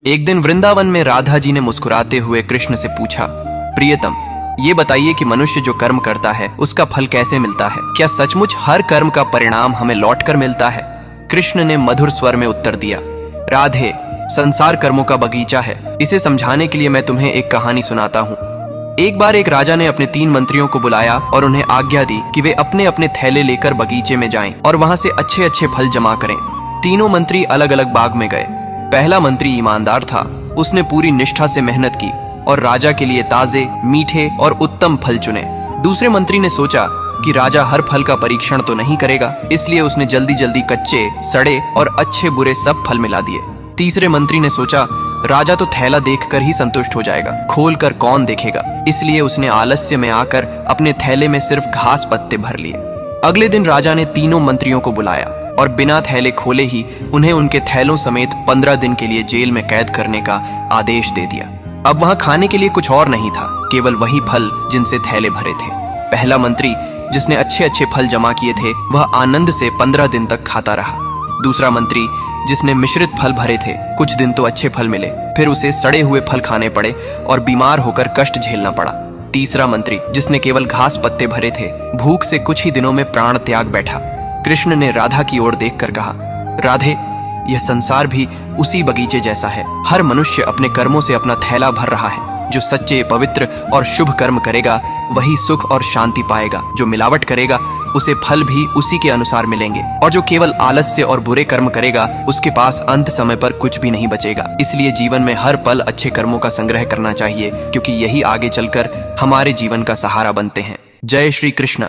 एक दिन वृंदावन में राधा जी ने मुस्कुराते हुए कृष्ण से पूछा, प्रियतम, ये बताइए कि मनुष्य जो कर्म करता है उसका फल कैसे मिलता है? क्या सचमुच हर कर्म का परिणाम हमें लौट कर मिलता है? कृष्ण ने मधुर स्वर में उत्तर दिया, राधे, संसार कर्मों का बगीचा है। इसे समझाने के लिए मैं तुम्हें एक कहानी सुनाता हूँ। एक बार एक राजा ने अपने 3 मंत्रियों को बुलाया और उन्हें आज्ञा दी कि वे अपने अपने थैले लेकर बगीचे में जाएं और वहां से अच्छे अच्छे फल जमा करें। तीनों मंत्री अलग अलग बाग में गए। पहला मंत्री ईमानदार था। उसने पूरी निष्ठा से मेहनत की और राजा के लिए ताजे, मीठे और उत्तम फल चुने। दूसरे मंत्री ने सोचा कि राजा हर फल का परीक्षण तो नहीं करेगा, इसलिए उसने जल्दी जल्दी कच्चे, सड़े और अच्छे बुरे सब फल मिला दिए। तीसरे मंत्री ने सोचा राजा तो थैला देखकर ही संतुष्ट हो जाएगा, खोल कर कौन देखेगा, इसलिए उसने आलस्य में आकर अपने थैले में सिर्फ घास पत्ते भर लिए। अगले दिन राजा ने तीनों मंत्रियों को बुलाया और बिना थैले खोले ही उन्हें उनके थैलों समेत 15 दिन के लिए जेल में कैद करने का आदेश दे दिया। अब वहां खाने के लिए कुछ और नहीं था, केवल वही फल जिनसे थैले भरे थे। पहला मंत्री, जिसने अच्छे अच्छे फल जमा किए थे, वह आनंद से 15 दिन तक खाता रहा। दूसरा मंत्री, जिसने मिश्रित फल भरे थे, कुछ दिन तो अच्छे फल मिले, फिर उसे सड़े हुए फल खाने पड़े और बीमार होकर कष्ट झेलना पड़ा। तीसरा मंत्री, जिसने केवल घास पत्ते भरे थे, भूख से कुछ ही दिनों में प्राण त्याग बैठा। कृष्ण ने राधा की ओर देखकर कहा, राधे, यह संसार भी उसी बगीचे जैसा है। हर मनुष्य अपने कर्मों से अपना थैला भर रहा है। जो सच्चे, पवित्र और शुभ कर्म करेगा वही सुख और शांति पाएगा। जो मिलावट करेगा उसे फल भी उसी के अनुसार मिलेंगे, और जो केवल आलस्य और बुरे कर्म करेगा उसके पास अंत समय पर कुछ भी नहीं बचेगा। इसलिए जीवन में हर पल अच्छे कर्मों का संग्रह करना चाहिए, क्योंकि यही आगे चलकर हमारे जीवन का सहारा बनते हैं। जय श्री कृष्ण।